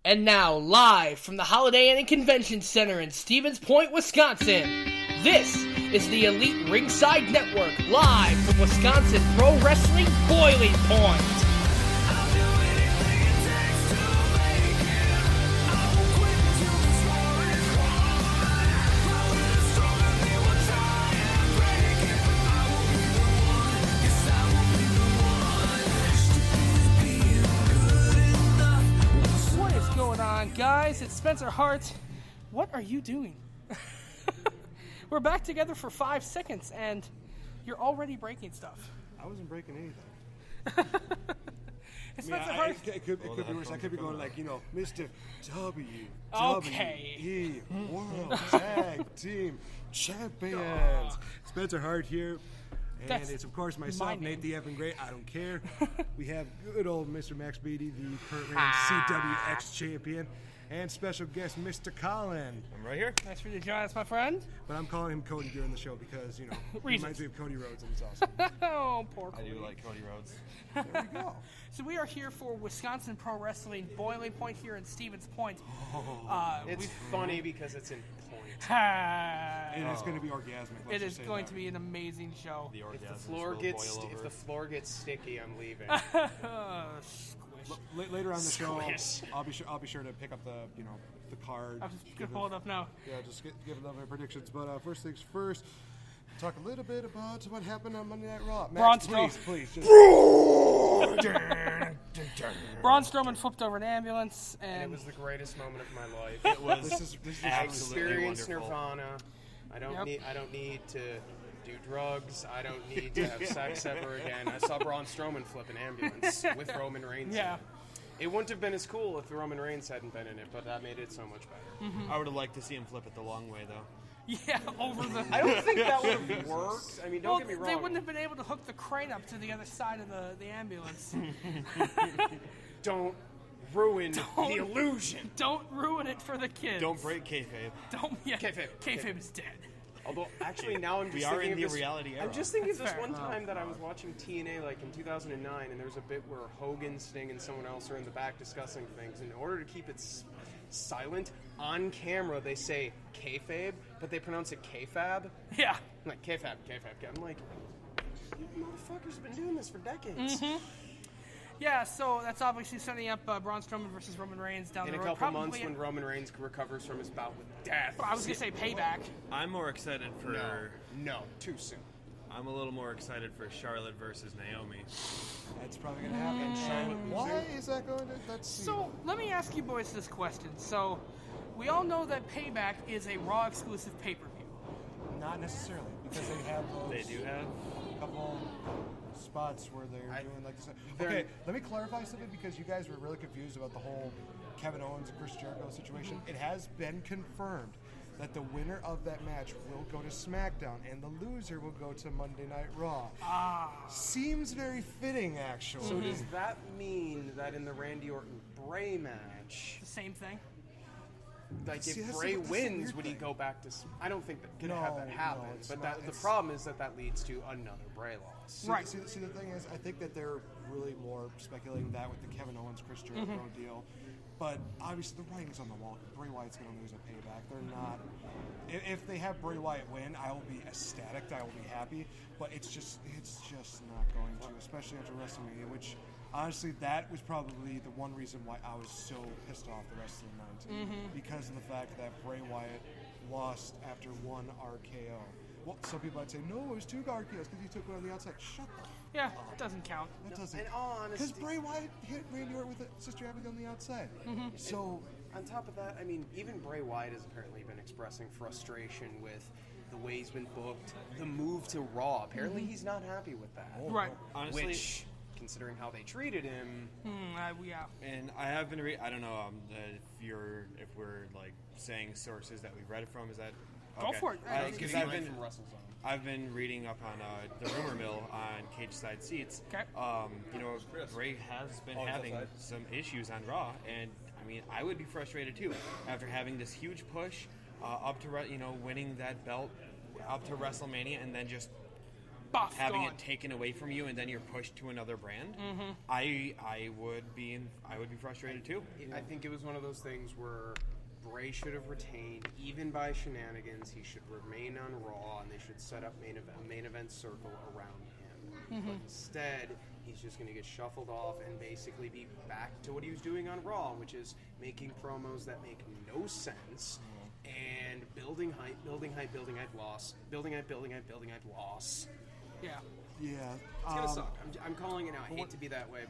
And now, live from the Holiday Inn and Convention Center in Stevens Point, Wisconsin, this is the Elite Ringside Network, live from Wisconsin Pro Wrestling Boiling Point. Guys, it's Spencer Hart. What are you doing? We're back together for 5 seconds, and you're already breaking stuff. I wasn't breaking anything. Spencer Hart. It could be worse. I could be going like, Mr. Okay. WWE World Tag Team Champions. Spencer Hart here. And it's, of course, myself, Nate the Effing Great. I don't care. We have good old Mr. Max Beatty, the current reigning CWX champion, and special guest, Mr. Collin. I'm right here. Nice for you to join us, my friend. But I'm calling him Cody during the show because, he reminds me of Cody Rhodes, and it's awesome. Oh, poor Cody. I do like Cody Rhodes. There we go. So we are here for Wisconsin Pro Wrestling Boiling Point here in Stevens Point. It's funny because it's in Point. And it's going to be orgasmic. It is going to be an amazing show. If the floor gets sticky, I'm leaving. Later on the show, I'll be sure to pick up the card. I'm just gonna pull it up now. Yeah, just give a little predictions. But first things first, talk a little bit about what happened on Monday Night Raw. Max, please. Braun Strowman flipped over an ambulance, and it was the greatest moment of my life. It was. This is I experienced wonderful. Nirvana. I don't need to do drugs. I don't need to have sex ever again. I saw Braun Strowman flip an ambulance with Roman Reigns. Yeah. It wouldn't have been as cool if Roman Reigns hadn't been in it, but that made it so much better. I would have liked to see him flip it the long way, though. Yeah, over the. I don't think that would have worked. I mean, don't get me wrong. They wouldn't have been able to hook the crane up to the other side of the ambulance. Don't ruin the illusion. Don't ruin it for the kids. Don't break kayfabe. Kayfabe is dead. Although, actually, now I'm just we thinking are in of the this, reality era. I'm just thinking of this Fair. one time that I was watching TNA, like in 2009, and there was a bit where Hogan, Sting, and someone else are in the back discussing things. And in order to keep it silent, on camera they say kayfabe, but they pronounce it kayfab. Yeah. I'm like, kayfab. I'm like, you motherfuckers have been doing this for decades. Mm-hmm. Yeah, so that's obviously setting up Braun Strowman versus Roman Reigns down the road. In a couple months when Roman Reigns recovers from his bout with death. I was going to say payback. I'm more excited for... No, too soon. I'm a little more excited for Charlotte versus Naomi. That's probably going to happen. Charlotte, why is that going to... Let's see. So, let me ask you boys this question. So, we all know that Payback is a Raw exclusive pay-per-view. Not necessarily, because they have those... They do have... couple spots where they're doing like this. Okay, let me clarify something because you guys were really confused about the whole Kevin Owens and Chris Jericho situation. It has been confirmed that the winner of that match will go to SmackDown and the loser will go to Monday Night Raw. Seems very fitting, actually. So does that mean that in the Randy Orton-Bray match... The same thing? Like, if Bray wins, would he go back to... I don't think that could have that happen. But the problem is that leads to another Bray loss. Right. See, the thing is, I think that they're really more speculating that with the Kevin Owens-Chris Jericho deal. But obviously, the writing's on the wall. Bray Wyatt's going to lose at Payback. They're not... If they have Bray Wyatt win, I will be ecstatic. I will be happy. But it's just not going to, especially after WrestleMania, which... Honestly, that was probably the one reason why I was so pissed off the rest of the night. Because of the fact that Bray Wyatt lost after one RKO. Well, some people might say, no, it was two RKOs because he took one on the outside. Shut the Yeah, it doesn't count. That doesn't. And honestly, because Bray Wyatt hit Randy Orton with a Sister Abigail on the outside. So, on top of that, I mean, even Bray Wyatt has apparently been expressing frustration with the way he's been booked, the move to Raw. Apparently, he's not happy with that. Right. Honestly... Which... considering how they treated him. Yeah. And I have been I don't know if we're like saying sources that we read it from. Is that okay? Go for it. Because I've been reading up on the rumor mill on Cage Side Seats. Okay. Bray has been having some issues on Raw, and I mean I would be frustrated too after having this huge push up to winning that belt up to WrestleMania, and then just buff, having gone. it taken away from you, and then you're pushed to another brand. Mm-hmm. I would be frustrated too. I think it was one of those things where Bray should have retained, even by shenanigans. He should remain on Raw, and they should set up a main event circle around him. But instead, he's just going to get shuffled off and basically be back to what he was doing on Raw, which is making promos that make no sense and building hype, loss, building hype, loss. Yeah. Yeah. It's going to suck. I'm calling it now. I hate to be that way,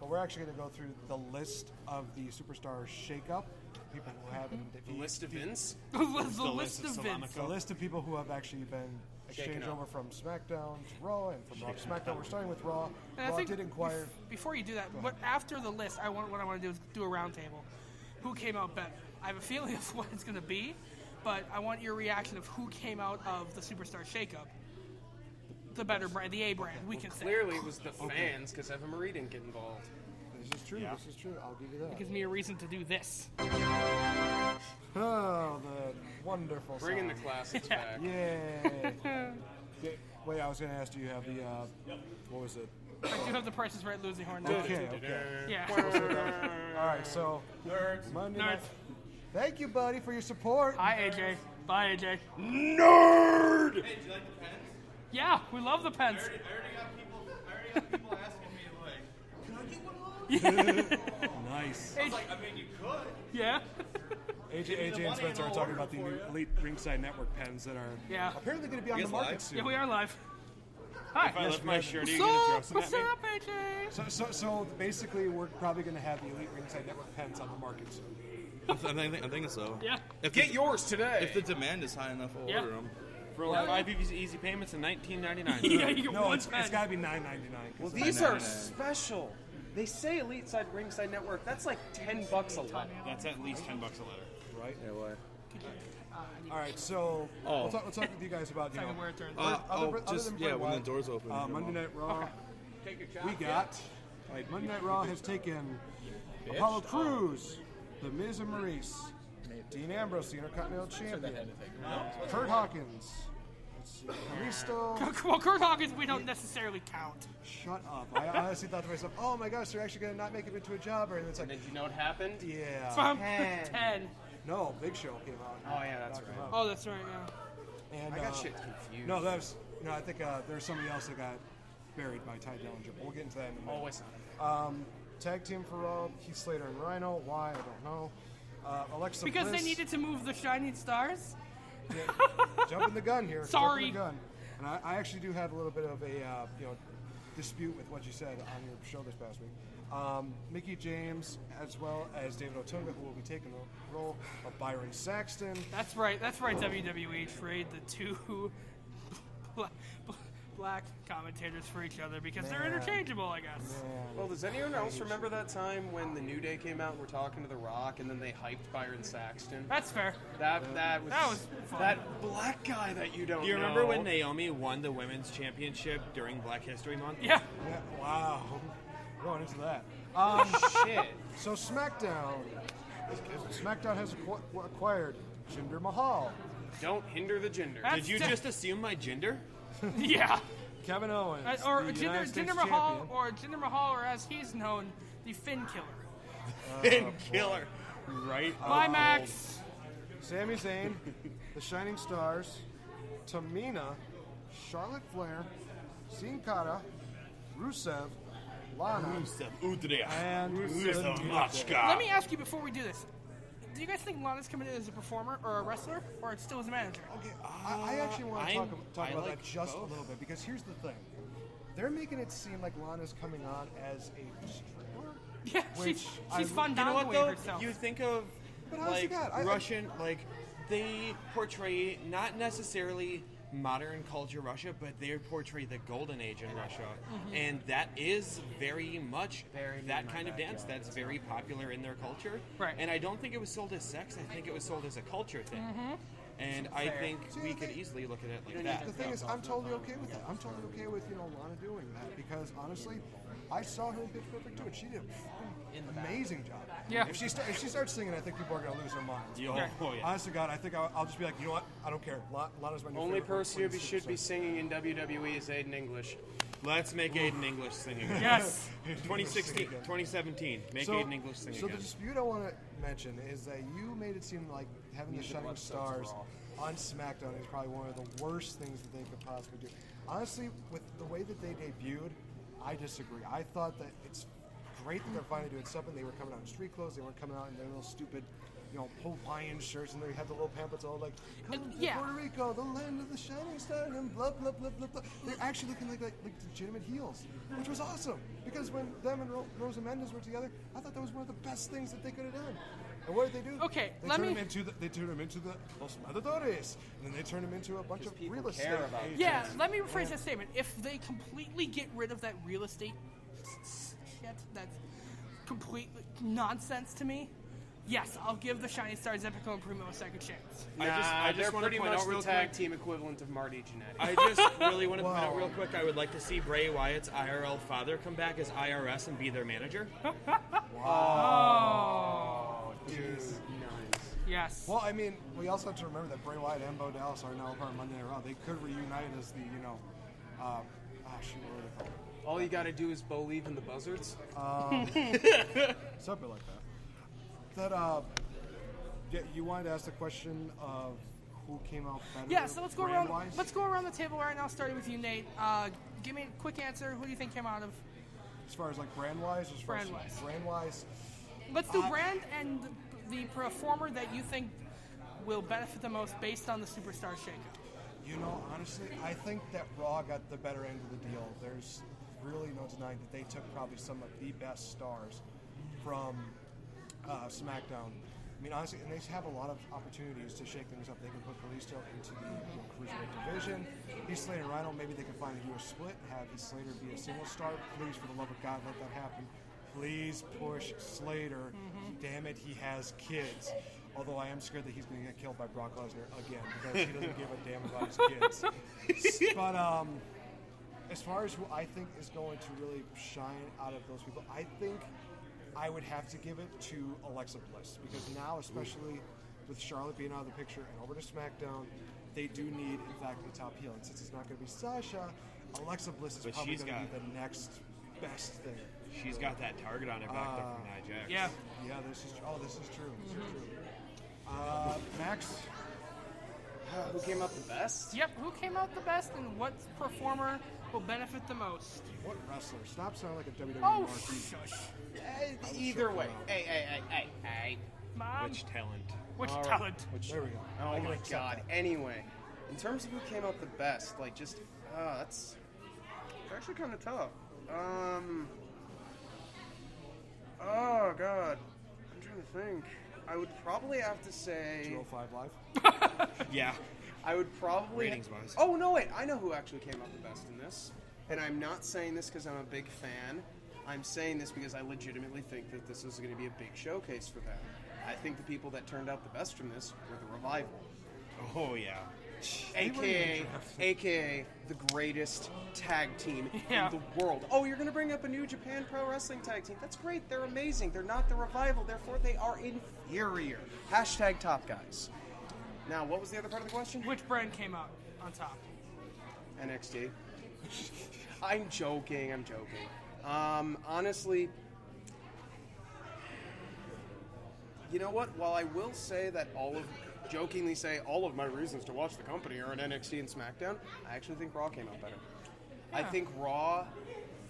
but we're actually going to go through the list of the Superstar shakeup. People who haven't. the list of Vince. the list of Vince. The list of people who have actually been exchanged over from SmackDown to Raw, and from Raw to SmackDown. We're starting with Raw. And Raw I think did inquire. Before you do that, what after the list, what I want to do is do a roundtable. Who came out better? I have a feeling of what it's going to be, but I want your reaction of who came out of the Superstar shakeup. The better brand, the A brand, we can say. Clearly, it was the fans because Eva Marie didn't get involved. This is true. Yeah. This is true. I'll give you that. It gives me a reason to do this. Oh, the wonderful Bringing the song. classics back. Yay. Wait, I was going to ask, do you have the, what was it? I do have the Price is Right losing horn now. Okay. Yeah. All right, so Monday night. Nerds. Thank you, buddy, for your support. Hi, AJ. Bye, AJ. Nerd. Hey, do you like the pens? Yeah, we love the pens. I already got people asking me, like, can I get one of those? Nice. I was like, I mean, you could. Yeah. AJ and Spencer are talking about the new Elite Ringside Network pens that are apparently going to be on the guys market live? soon. Yeah, we are live. Hi. If I lift my shirt, are you What's gonna throw up? some What's at me? up, AJ? So basically, we're probably going to have the Elite Ringside Network pens on the market soon. I'm thinking so. Yeah. If Get the, yours today. If the demand is high enough, we'll Yeah. order them. For only 5 easy payments in $19.99. Yeah, you get No, one it's pen. got to be $9.99. Well, these are special. They say Elite Side Ringside Network. That's like $10 a letter. That's at least $10 a letter. right? Yeah, why? All right, so we'll talk with you guys about Second where it turns. other Just than yeah, Bray when the Wyatt, doors open. Monday Night Raw. Take your We got Monday Night Raw has taken Apollo Crews, The Miz and Maurice, Dean Ambrose, the Intercontinental Champion, Kurt Hawkins. Let's see, Kalisto. Well, Kurt Hawkins, we don't necessarily count. Shut up! I honestly thought to myself, "Oh my gosh, they're actually going to not make him into a jobber," and it's like, And did you know what happened? yeah, From 10. 10. no, Big Show came out. Oh, yeah, that's Knocked him right. out. Oh, that's right, yeah. And, I got shit confused. No, I think there's somebody else that got buried by Ty Dillinger. But we'll get into that in a minute. Always not. Tag team for Raw, Heath Slater and Rhino. Why? I don't know. Alexa Because Bliss. they needed to move the Shining Stars? Jumping the gun here. Sorry. Jumping the gun. And I actually do have a little bit of a dispute with what you said on your show this past week. Mickey James, as well as David Otunga, who will be taking the role of Byron Saxton. That's right, WWE. Trade the two black commentators for each other because they're Man. interchangeable, I guess. Man. Well, does anyone else remember that time when the New Day came out and were talking to The Rock, and then they hyped Byron Saxton? That's fair. That was fun. that black guy that you don't. Do you know. remember when Naomi won the women's championship during Black History Month? Yeah. Yeah, wow. Going into that. Shit. So SmackDown has acquired Jinder Mahal, Don't hinder the gender. That's Did you just assume my gender? Yeah. Kevin Owens, Or the United States Jinder Mahal, champion. or Jinder Mahal, or as he's known, the Finn Killer. Finn Killer. Right? Climax. Sami Zayn, the Shining Stars, Tamina, Charlotte Flair, Sin Cara, Rusev, Lana, and the New Day. Let me ask you before we do this. Do you guys think Lana's coming in as a performer or a wrestler, or it's still as a manager? Okay, I actually want to talk I about like that just both. a little bit, because here's the thing. They're making it seem like Lana's coming on as a stripper. Yeah, Which she's I- You know what, fandangoing though? herself. You think of But honestly, like God, I- Russian, like they portray not necessarily modern culture Russia, but they portray the golden age in Russia, and that is very much that kind of dance that's very popular in their culture. Right. And I don't think it was sold as sex. I think it was sold as a culture thing. And I think we could easily look at it like that. The thing is, I'm totally okay with that. I'm totally okay with Lana doing that, because honestly, I saw her in Pitch Perfect too, and she did a amazing job. Yeah. If she starts singing, I think people are gonna lose their minds. Oh, yeah. Honest to God, I think I'll just be like, you know what? I don't care. Lana's my new Only favorite person who Queen should be superstar. singing in WWE is Aiden English. Let's make Aiden English sing again. Yes. 2016, 2017. Make Aiden English sing So again. the dispute I want to mention is that you made it seem like having the Shining Stars on SmackDown is probably one of the worst things that they could possibly do. Honestly, with the way that they debuted, I disagree. I thought that it's great that they're finally doing something. They were coming out in street clothes. They weren't coming out in their little stupid, Hawaiian shirts, and they had the little pamphlets all like, "Come to Yeah. Puerto Rico, the land of the Shining Star," and blah blah blah blah blah. They're actually looking like legitimate heels, which was awesome. Because when them and Rosa Mendes were together, I thought that was one of the best things that they could have done. And what did they do? Okay, they let turned me- them into the Los Matadores, and then they turned them into a bunch of people real estate care about agents. Yeah, let me rephrase that statement. If they completely get rid of that real estate shit, that's complete nonsense to me. Yes, I'll give the Shining Stars Epico and Primo a second chance. I just they're want to pretty point much out real the tag quick. team equivalent of Marty Jannetty. I just really want to point out Wow. real quick. I would like to see Bray Wyatt's IRL father come back as IRS and be their manager. Oh, Nice. yes. Well, I mean, we also have to remember that Bray Wyatt and Bo Dallas are now part of Monday Night Raw. They could reunite as the, what are they called? All you got to do is believe in the buzzards. Something like that. You wanted to ask the question of who came out better. Yeah, so let's go around. brand-wise? Let's go around the table right now, starting with you, Nate. Give me a quick answer. Who do you think came out of? As far as like brand-wise, Brand-wise. Brand-wise, Let's do brand and the performer that you think will benefit the most based on the superstar shakeup. honestly, I think that Raw got the better end of the deal. There's really no denying that they took probably some of the best stars from SmackDown. I mean, honestly, and they have a lot of opportunities to shake things up. They can put Kalisto into the cruiserweight division. Heath Slater and Rhino, maybe they can find a US split, have Heath Slater be a single star. Please, for the love of God, let that happen. Please push Slater. Damn it, he has kids. Although I am scared that he's going to get killed by Brock Lesnar again because he doesn't give a damn about his kids. But as far as who I think is going to really shine out of those people, I think I would have to give it to Alexa Bliss because now, especially with Charlotte being out of the picture and over to SmackDown, they do need, in fact, a top heel. And since it's not going to be Sasha, Alexa Bliss is But probably she's going to got- be the next best thing. She's got that target on her back there from Nia Jax. Yeah. Yeah, this is true. This is true. Max, Who came out the best? Yep. Who came out the best, and what performer will benefit the most? what wrestler? Stop sounding like a WWE Oh, marquee. shush. Either way. Hey. Mom. Which talent? Which All right. talent? There we go. Oh I can my accept god. that. Anyway, in terms of who came out the best, that's actually kind of tough. Oh god. I'm trying to think. I would probably have to say 205 Live. Yeah. I would probably Ratings-wise. Oh no, wait! I know who actually came out the best in this, and I'm not saying this because I'm a big fan. I'm saying this because I legitimately think that this is going to be a big showcase for them. I think the people that turned out the best from this were the Revival, Oh, yeah. aka the greatest tag team Yeah. in the world. Oh, you're going to bring up a New Japan Pro Wrestling tag team? That's great. They're amazing. They're not the Revival, therefore they are inferior. Hashtag top guys. Now, what was the other part of the question? Which brand came out on top? NXT. I'm joking. Honestly, you know what? While I will say that jokingly say all of my reasons to watch the company are in NXT and SmackDown, I actually think Raw came out better. I think Raw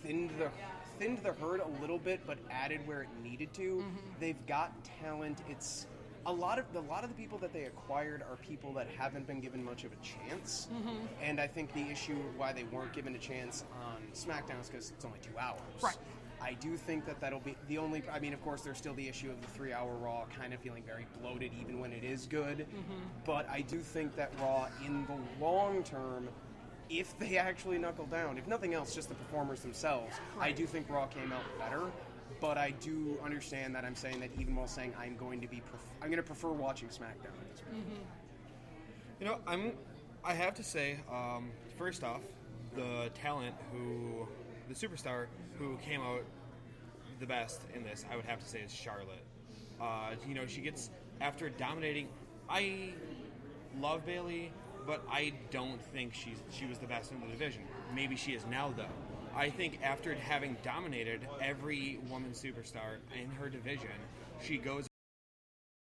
thinned the herd a little bit, but added where it needed to. They've got talent. It's a lot of the people that they acquired are people that haven't been given much of a chance. And I think the issue why they weren't given a chance on SmackDown is because it's only 2 hours. Right. I do think that that'll be the only. I mean, of course, there's still the issue of the 3-hour Raw kind of feeling very bloated, even when it is good. But I do think that Raw, in the long term, if they actually knuckle down, if nothing else, just the performers themselves, I do think Raw came out better. But I do understand that I'm saying that even while saying I'm going to prefer watching SmackDown at this point. I have to say, first off, the superstar who came out the best in this, I would have to say, is Charlotte. She gets, after dominating, I love Bayley, but I don't think she was the best in the division. Maybe she is now, though. I think after having dominated every woman superstar in her division, she goes